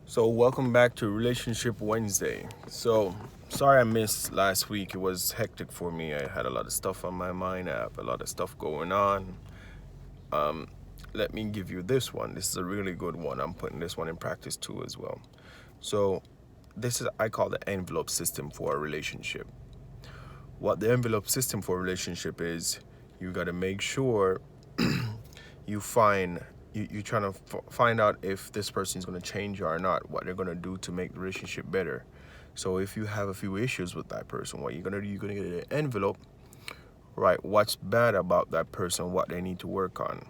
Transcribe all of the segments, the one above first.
So, welcome back to Relationship Wednesday. Sorry I missed last week. It was hectic for me. I had a lot of stuff on my mind. I have a lot of stuff going on. Let me give you this one. This is a really good one. I'm putting this one in practice too as well. So, this is I call the envelope system for a relationship. What the envelope system for a relationship is, you got to make sure you find you trying to find out if this person is going to change you or not, what they're going to do to make the relationship better. So if you have a few issues with that person, what you're going to do, you're going to get an envelope, right? What's bad about that person, what they need to work on.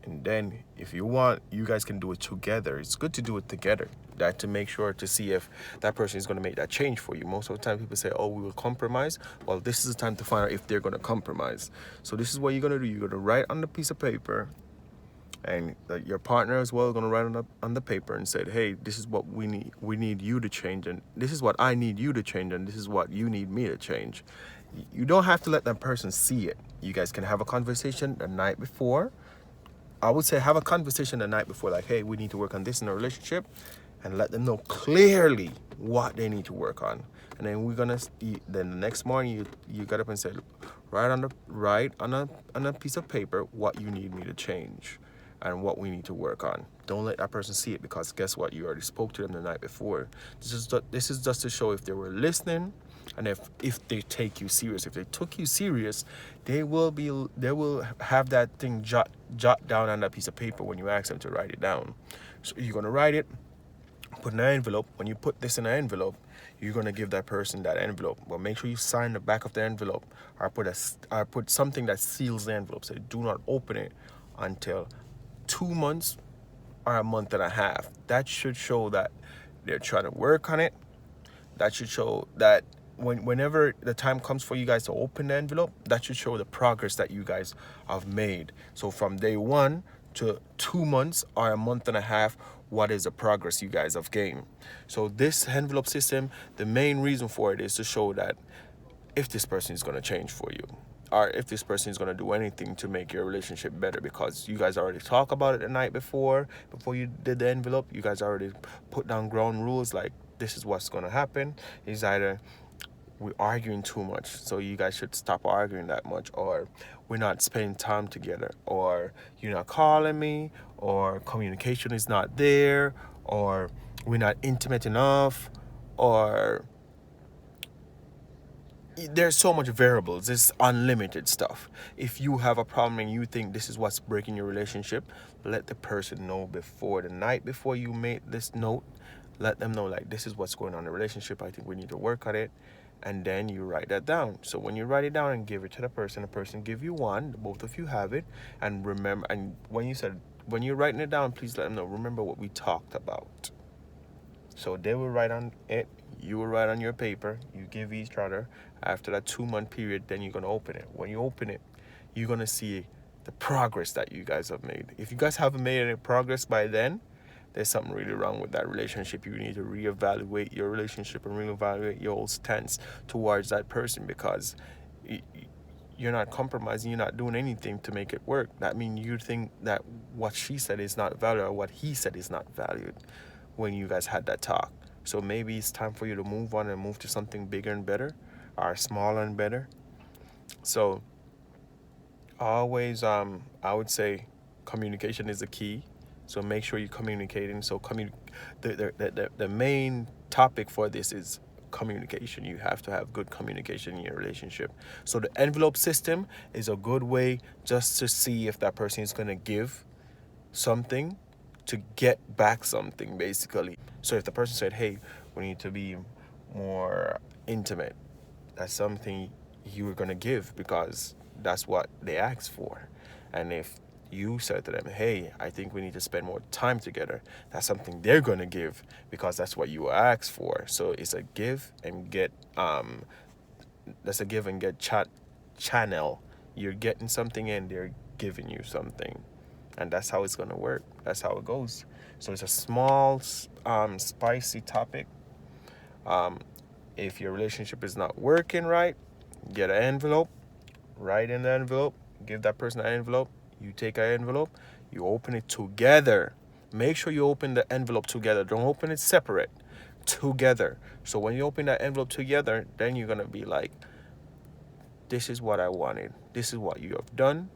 And then if you want, you guys can do it together. It's good to do it together, that to make sure to see if that person is going to make that change for you. Most of the time people say, oh, we will compromise. Well, this is the time to find out if they're going to compromise. So this is what you're going to do. You're going to write on the piece of paper, and your partner as well is going to write on the paper and say, hey, this is what we need you to change, and this is what I need you to change, and this is what you need me to change. You don't have to let that person see it. You guys can have a conversation the night before. I would say have a conversation the night before, like, hey, we need to work on this in a relationship, and let them know clearly what they need to work on. And then then the next morning you get up and say, write on a piece of paper what you need me to change and what we need to work on. Don't let that person see it, because guess what? You already spoke to them the night before. This is just to show if they were listening, and if they take you serious. If they took you serious, they will have that thing jot down on that piece of paper when you ask them to write it down. So you're gonna write it, put in an envelope. When you put this in an envelope, you're gonna give that person that envelope. But make sure you sign the back of the envelope, or put something that seals the envelope. So do not open it until 2 months or a month and a half. That should show that they're trying to work on it. That should show that whenever the time comes for you guys to open the envelope, that should show the progress that you guys have made. So from day 1 to 2 months or a month and a half, what is the progress you guys have gained? So this envelope system, the main reason for it is to show that if this person is going to change for you, or if this person is going to do anything to make your relationship better, because you guys already talked about it the night before you did the envelope. You guys already put down ground rules, like this is what's going to happen. Is either we're arguing too much, so you guys should stop arguing that much, or we're not spending time together, or you're not calling me, or communication is not there, or we're not intimate enough, or there's so much variables. It's unlimited stuff. If you have a problem and you think this is what's breaking your relationship, let the person know before the night before you make this note. Let them know, like, this is what's going on in the relationship. I think we need to work on it. And then you write that down. So when you write it down and give it to the person give you one, both of you have it. And remember, and when you're writing it down, please let them know, remember what we talked about. So they will write on it, you will write on your paper, you give each other. After that 2 month period, then you're going to open it. When you open it, you're going to see the progress that you guys have made. If you guys haven't made any progress by then, there's something really wrong with that relationship. You need to reevaluate your relationship and reevaluate your whole stance towards that person, because you're not compromising, you're not doing anything to make it work. That means you think that what she said is not valued, or what he said is not valued when you guys had that talk. So maybe it's time for you to move on and move to something bigger and better, or smaller and better. So always, I would say communication is the key. So make sure you're communicating. So the main topic for this is communication. You have to have good communication in your relationship. So the envelope system is a good way just to see if that person is going to give something to get back something, basically. So if the person said, hey, we need to be more intimate, that's something you were going to give, because that's what they asked for. And if you said to them, hey, I think we need to spend more time together, that's something they're going to give, because that's what you asked for. So it's a give and get, that's a give and get channel. You're getting something and they're giving you something. And that's how it's going to work. That's how it goes. So it's a small, spicy topic. If your relationship is not working right, get an envelope, write in the envelope, give that person an envelope. You take an envelope, you open it together. make sure you open the envelope together. Don't open it separate, together. So when you open that envelope together, then you're gonna be like, this is what I wanted. This is what you have done.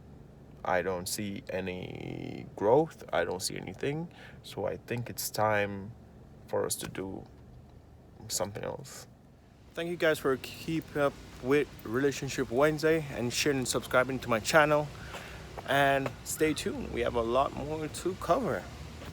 I don't see any growth. I don't see anything. So I think it's time for us to do something else. Thank you guys for keeping up with Relationship Wednesday and sharing and subscribing to my channel. And stay tuned. We have a lot more to cover.